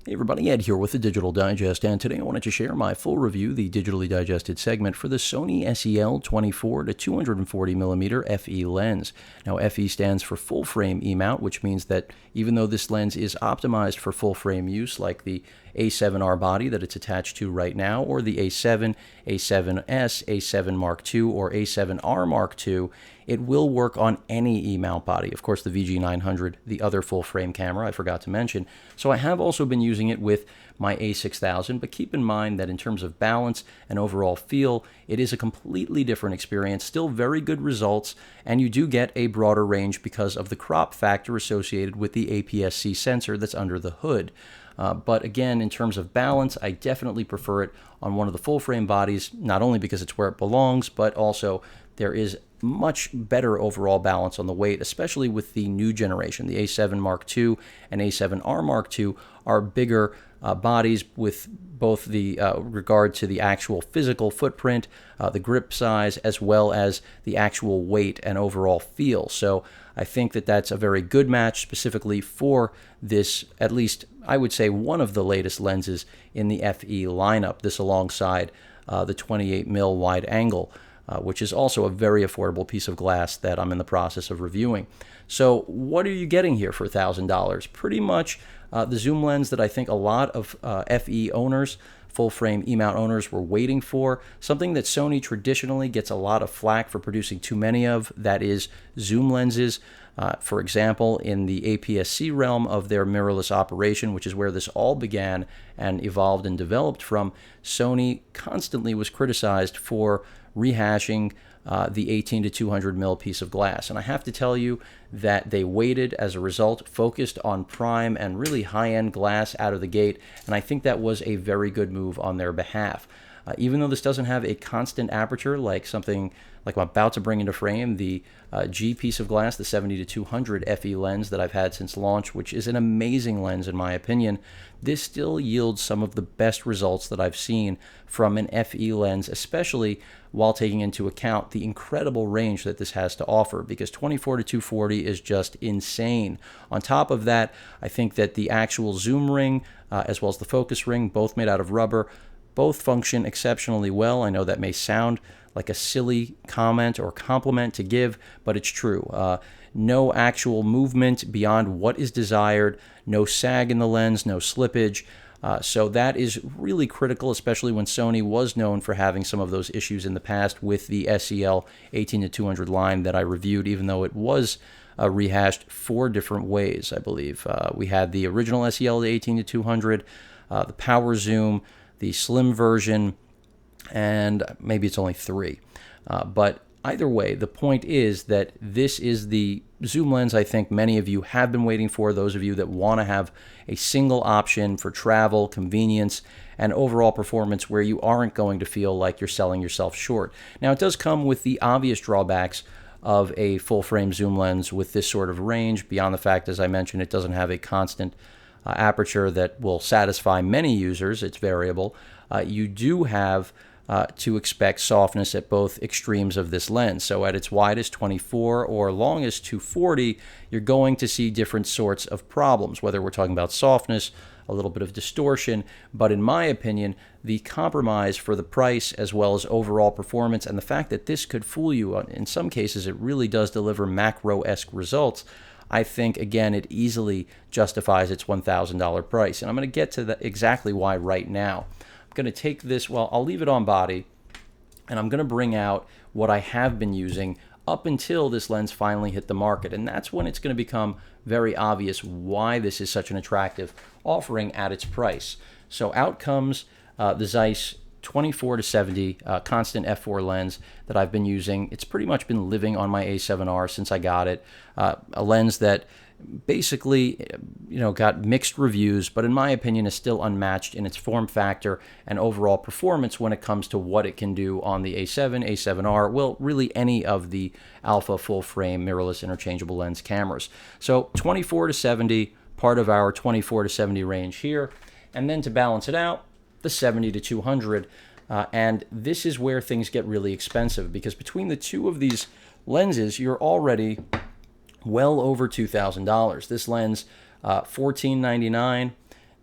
Hey everybody, Ed here with the Digital Digest, and today I wanted to share my full review, the digitally digested segment for the Sony SEL24 to 240mm FE lens. Now FE stands for full frame E-mount, which means that even though this lens is optimized for full frame use like the A7R body that it's attached to right now, or the A7, A7S, A7 Mark II, or A7R Mark II, it will work on any E-mount body. Of course, the VG900, the other full-frame camera, I forgot to mention. So I have also been using it with my A6000, but keep in mind that in terms of balance and overall feel, it is a completely different experience, still very good results, and you do get a broader range because of the crop factor associated with the APS-C sensor that's under the hood. But again, in terms of balance, I definitely prefer it on one of the full-frame bodies, not only because it's where it belongs, but also there is much better overall balance on the weight, especially with the new generation. The A7 Mark II and A7R Mark II are bigger bodies with both the regard to the actual physical footprint, the grip size, as well as the actual weight and overall feel. So I think that that's a very good match specifically for this, at least I would say one of the latest lenses in the FE lineup, this alongside the 28mm wide angle, which is also a very affordable piece of glass that I'm in the process of reviewing. So what are you getting here for $1,000? Pretty much the zoom lens that I think a lot of FE owners, full-frame E-mount owners, were waiting for. Something that Sony traditionally gets a lot of flack for producing too many of, that is zoom lenses. For example, in the APS-C realm of their mirrorless operation, which is where this all began and evolved and developed from, Sony constantly was criticized for rehashing the 18 to 200 mil piece of glass. And I have to tell you that they waited, as a result, focused on prime and really high-end glass out of the gate, and I think that was a very good move on their behalf. Even though this doesn't have a constant aperture like something like I'm about to bring into frame, the G piece of glass, the 70 to 200 FE lens that I've had since launch, which is an amazing lens in my opinion, this still yields some of the best results that I've seen from an FE lens, especially while taking into account the incredible range that this has to offer, because 24 to 240 is just insane. On top of that, I think that the actual zoom ring, as well as the focus ring, both made out of rubber, both function exceptionally well. I know that may sound like a silly comment or compliment to give, but it's true. No actual movement beyond what is desired, no sag in the lens, no slippage. So that is really critical, especially when Sony was known for having some of those issues in the past with the SEL 18 to 200 line that I reviewed, even though it was rehashed 4 different ways, I believe. We had the original SEL 18 to 200, the power zoom, the slim version, and maybe it's only 3. But either way, the point is that this is the zoom lens I think many of you have been waiting for, those of you that want to have a single option for travel, convenience, and overall performance where you aren't going to feel like you're selling yourself short. Now, it does come with the obvious drawbacks of a full-frame zoom lens with this sort of range, beyond the fact, as I mentioned, it doesn't have a constant aperture that will satisfy many users. It's variable. You do have to expect softness at both extremes of this lens. So at its widest 24 or longest 240, you're going to see different sorts of problems, whether we're talking about softness, a little bit of distortion, but in my opinion, the compromise for the price as well as overall performance and the fact that this could fool you, in some cases it really does deliver macro-esque results, I think, again, it easily justifies its $1,000 price. And I'm going to get to exactly why right now. I'm going to take this, well, I'll leave it on body, and I'm going to bring out what I have been using up until this lens finally hit the market. And that's when it's going to become very obvious why this is such an attractive offering at its price. So out comes the Zeiss 24 to 70 constant f4 lens that I've been using. It's pretty much been living on my A7R since I got it. A lens that basically, got mixed reviews, but in my opinion is still unmatched in its form factor and overall performance when it comes to what it can do on the A7, A7R, well, really any of the alpha full-frame mirrorless interchangeable lens cameras. So 24 to 70, part of our 24 to 70 range here, and then to balance it out, the 70 to 200. And this is where things get really expensive, because between the two of these lenses, you're already well over $2,000. This lens, $1,499.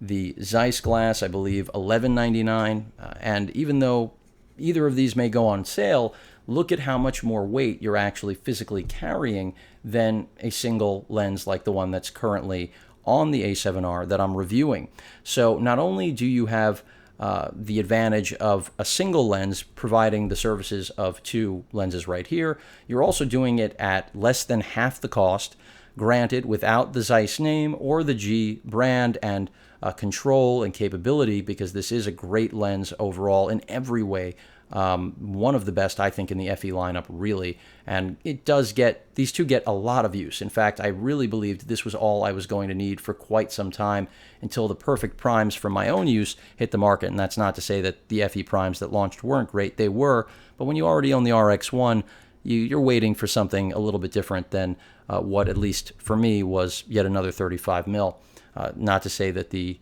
The Zeiss glass, I believe, $11.99. And even though either of these may go on sale, look at how much more weight you're actually physically carrying than a single lens like the one that's currently on the A7R that I'm reviewing. So not only do you have the advantage of a single lens providing the services of two lenses right here, you're also doing it at less than half the cost, granted without the Zeiss name or the G brand and control and capability, because this is a great lens overall in every way. One of the best, I think, in the FE lineup, really. And it does get, these two get a lot of use. In fact, I really believed this was all I was going to need for quite some time until the perfect primes for my own use hit the market. And that's not to say that the FE primes that launched weren't great. They were. But when you already own the RX1, you're waiting for something a little bit different than what, at least for me, was yet another 35 mil. Not to say that the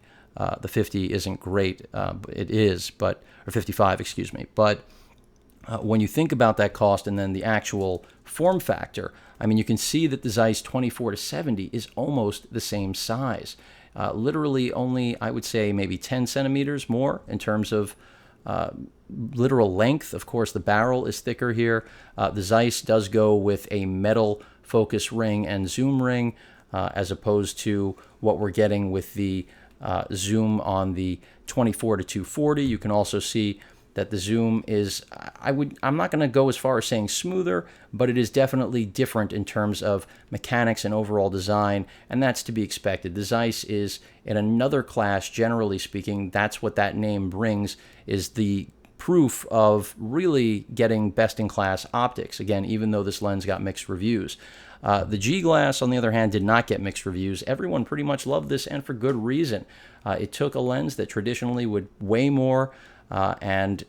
50 isn't great, it is, but, or 55, excuse me. But when you think about that cost and then the actual form factor, I mean, you can see that the Zeiss 24-70 is almost the same size. Literally only, I would say, maybe 10 centimeters more in terms of literal length. Of course, the barrel is thicker here. The Zeiss does go with a metal focus ring and zoom ring, as opposed to what we're getting with the zoom on the 24-240. You can also see that the zoom is, I'm not going to go as far as saying smoother, but it is definitely different in terms of mechanics and overall design, and that's to be expected. The Zeiss is in another class, generally speaking. That's what that name brings, is the proof of really getting best-in-class optics. Again, even though this lens got mixed reviews. The G glass, on the other hand, did not get mixed reviews. Everyone pretty much loved this, and for good reason. It took a lens that traditionally would weigh more and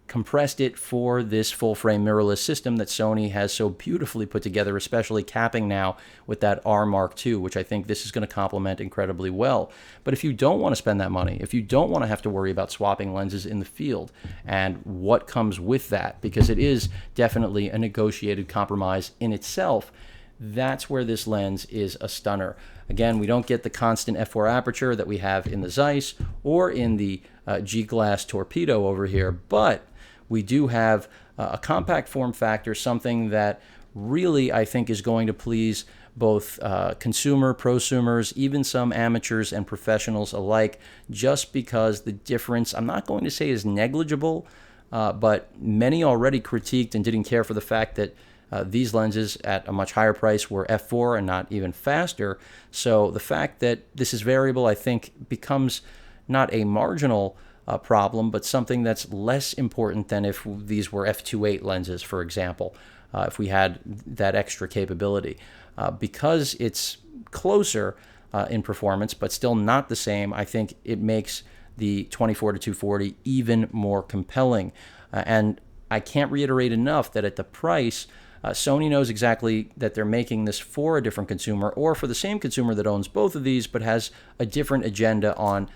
compressed it for this full-frame mirrorless system that Sony has so beautifully put together, especially capping now with that R Mark II, which I think this is going to complement incredibly well. But if you don't want to spend that money, if you don't want to have to worry about swapping lenses in the field and what comes with that, because it is definitely a negotiated compromise in itself, that's where this lens is a stunner. Again, we don't get the constant f4 aperture that we have in the Zeiss or in the G-Glass Torpedo over here, but we do have a compact form factor, something that really I think is going to please both consumer, prosumers, even some amateurs and professionals alike, just because the difference, I'm not going to say is negligible, but many already critiqued and didn't care for the fact that these lenses at a much higher price were f4 and not even faster. So the fact that this is variable, I think, becomes not a marginal problem, but something that's less important than if these were f2.8 lenses, for example, if we had that extra capability. Because it's closer in performance, but still not the same, I think it makes the 24-240 even more compelling. And I can't reiterate enough that at the price, Sony knows exactly that they're making this for a different consumer, or for the same consumer that owns both of these but has a different agenda on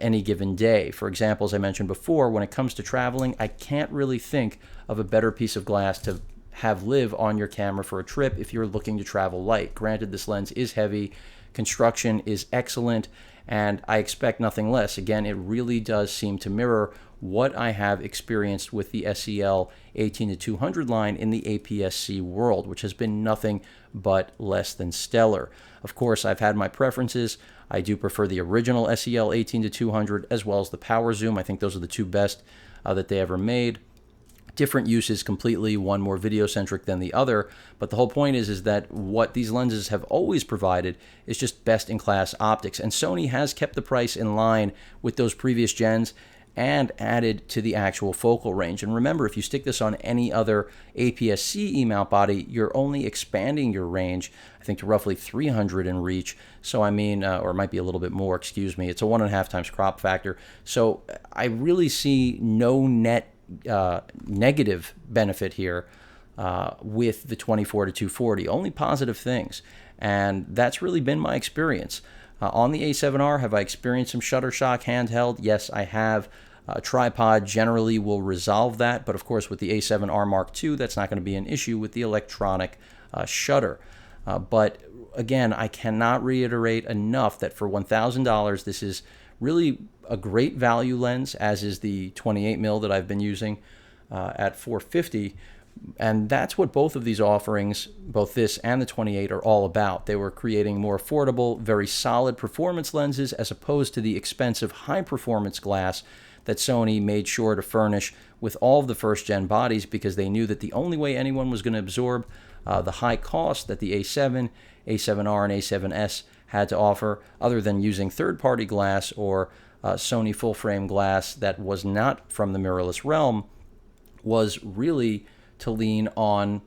any given day. For example, as I mentioned before, when it comes to traveling, I can't really think of a better piece of glass to have live on your camera for a trip if you're looking to travel light. Granted, this lens is heavy, construction is excellent, and I expect nothing less. Again, it really does seem to mirror what I have experienced with the SEL 18-200 line in the APS-C world, which has been nothing but less than stellar. Of course, I've had my preferences. I do prefer the original SEL 18-200 as well as the Power Zoom. I think those are the two best that they ever made. Different uses completely, one more video-centric than the other, but the whole point is that what these lenses have always provided is just best-in-class optics, and Sony has kept the price in line with those previous gens and added to the actual focal range. And remember, if you stick this on any other APS-C E-mount body, you're only expanding your range, I think, to roughly 300 in reach. So I mean, or it might be a little bit more, excuse me. It's a 1.5 times crop factor. So I really see no net negative benefit here with the 24-240, only positive things. And that's really been my experience. On the A7R, have I experienced some shutter shock handheld? Yes, I have. A tripod generally will resolve that, but of course with the A7R Mark II, that's not going to be an issue with the electronic shutter. But again, I cannot reiterate enough that for $1,000, this is Really a great value lens, as is the 28 mil that I've been using at 450. And that's what both of these offerings, both this and the 28, are all about. They were creating more affordable, very solid performance lenses as opposed to the expensive high performance glass that Sony made sure to furnish with all of the first gen bodies, because they knew that the only way anyone was going to absorb the high cost that the A7, A7R, and A7S had to offer, other than using third-party glass or Sony full-frame glass that was not from the mirrorless realm, was really to lean on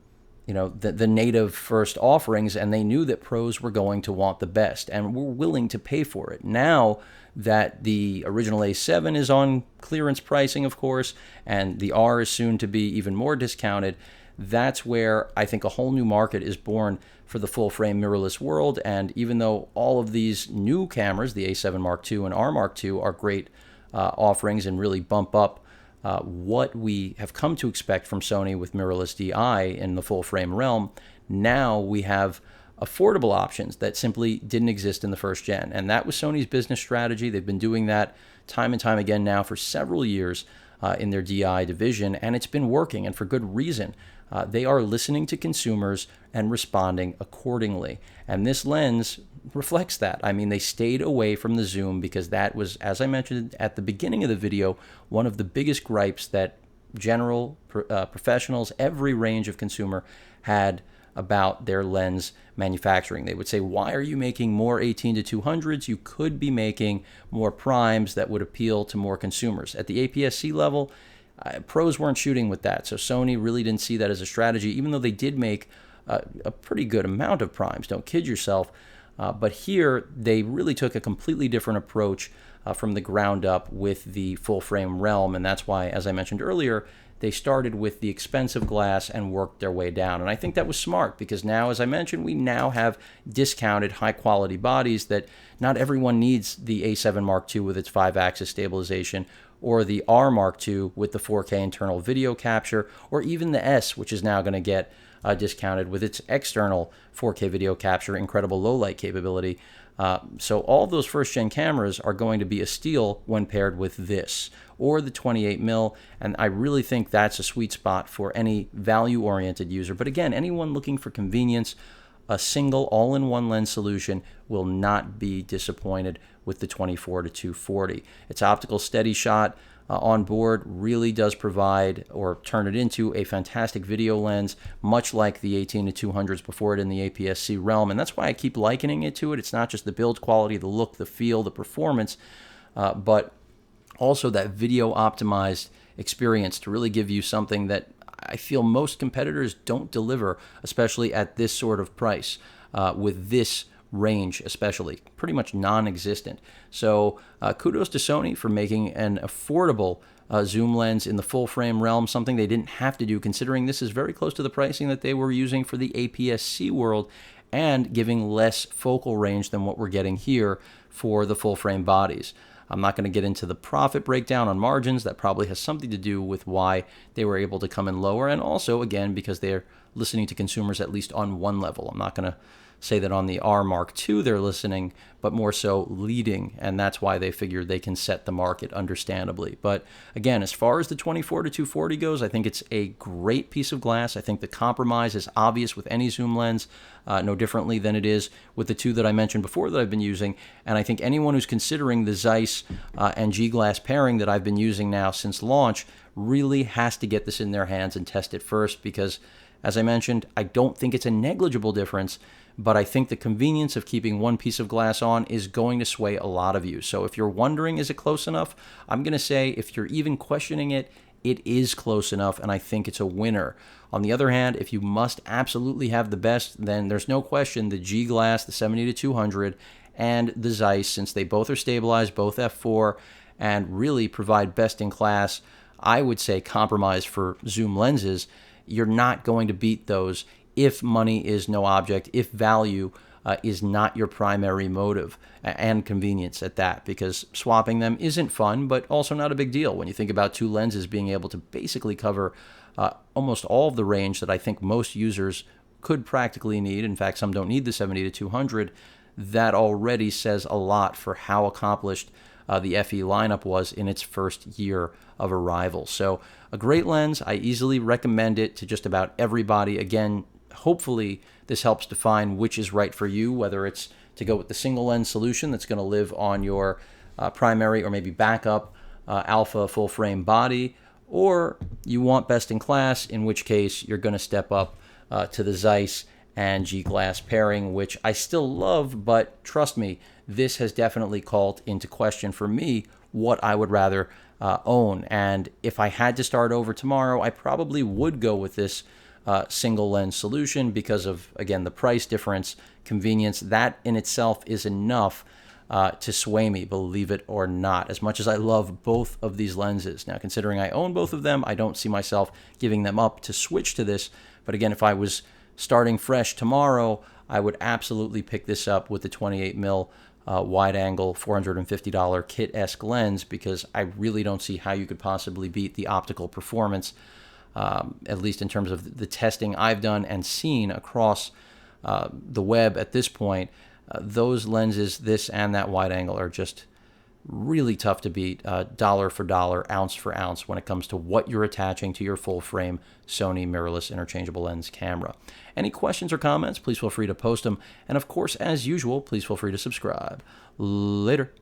the native first offerings, and they knew that pros were going to want the best and were willing to pay for it. Now that the original A7 is on clearance pricing, of course, and the R is soon to be even more discounted, that's where I think a whole new market is born for the full-frame mirrorless world. And even though all of these new cameras, the A7 Mark II and R Mark II, are great offerings and really bump up what we have come to expect from Sony with mirrorless DI in the full-frame realm, now we have affordable options that simply didn't exist in the first gen. And that was Sony's business strategy. They've been doing that time and time again now for several years in their DI division, and it's been working, and for good reason. They are listening to consumers and responding accordingly. And this lens reflects that. I mean, they stayed away from the zoom because that was, as I mentioned at the beginning of the video, one of the biggest gripes that general professionals, every range of consumer, had about their lens manufacturing. They would say, why are you making more 18 to 200s? You could be making more primes that would appeal to more consumers. At the APS-C level, pros weren't shooting with that. So Sony really didn't see that as a strategy, even though they did make a pretty good amount of primes. Don't kid yourself. But here, they really took a completely different approach from the ground up with the full-frame realm. And that's why, as I mentioned earlier, they started with the expensive glass and worked their way down. And I think that was smart because now, as I mentioned, we now have discounted high-quality bodies that not everyone needs. The A7 Mark II with its 5-axis stabilization, or the R Mark II with the 4K internal video capture, or even the S, which is now going to get discounted with its external 4K video capture, incredible low light capability. So all those first-gen cameras are going to be a steal when paired with this, or the 28mm, and I really think that's a sweet spot for any value-oriented user. But again, anyone looking for convenience, a single all-in-one lens solution will not be disappointed with the 24-240. Its optical steady shot on board really does provide, or turn it into, a fantastic video lens, much like the 18 to 200s before it in the APS-C realm. And that's why I keep likening it to it. It's not just the build quality, the look, the feel, the performance, but also that video optimized experience to really give you something that I feel most competitors don't deliver, especially at this sort of price, with this range especially, pretty much non-existent. So kudos to Sony for making an affordable zoom lens in the full frame realm, something they didn't have to do considering this is very close to the pricing that they were using for the APS-C world, and giving less focal range than what we're getting here for the full frame bodies. I'm not going to get into the profit breakdown on margins. That probably has something to do with why they were able to come in lower, and also, again, because they're listening to consumers at least on one level. I'm not going to say that on the R Mark II they're listening, but more so leading, and that's why they figured they can set the market, understandably. But again, as far as the 24-240 goes, I think it's a great piece of glass. I think the compromise is obvious with any zoom lens, no differently than it is with the two that I mentioned before that I've been using. And I think anyone who's considering the Zeiss and G-Glass pairing that I've been using now since launch really has to get this in their hands and test it first, because, as I mentioned, I don't think it's a negligible difference, but I think the convenience of keeping one piece of glass on is going to sway a lot of you. So if you're wondering, is it close enough? I'm going to say, if you're even questioning it, it is close enough, and I think it's a winner. On the other hand, if you must absolutely have the best, then there's no question the G-Glass, the 70-200, and the Zeiss, since they both are stabilized, both f4, and really provide best-in-class, I would say, compromise for zoom lenses, you're not going to beat those if money is no object, if value is not your primary motive, and convenience at that, because swapping them isn't fun, but also not a big deal when you think about two lenses being able to basically cover almost all of the range that I think most users could practically need. In fact, some don't need the 70-200. That already says a lot for how accomplished the FE lineup was in its first year of arrival. So a great lens. I easily recommend it to just about everybody. Again, hopefully this helps define which is right for you, whether it's to go with the single lens solution that's going to live on your primary or maybe backup alpha full frame body, or you want best in class, in which case you're going to step up to the Zeiss and G-Glass pairing, which I still love, but trust me, this has definitely called into question for me what I would rather own. And if I had to start over tomorrow, I probably would go with this single lens solution because of, again, the price difference, convenience. That in itself is enough to sway me, believe it or not, as much as I love both of these lenses. Now, considering I own both of them, I don't see myself giving them up to switch to this. But again, if I was starting fresh tomorrow, I would absolutely pick this up with the 28mm wide-angle $450 kit-esque lens, because I really don't see how you could possibly beat the optical performance, at least in terms of the testing I've done and seen across the web at this point. Those lenses, this and that wide-angle, are just really tough to beat dollar for dollar, ounce for ounce, when it comes to what you're attaching to your full-frame Sony mirrorless interchangeable lens camera. Any questions or comments, please feel free to post them. And of course, as usual, please feel free to subscribe. Later.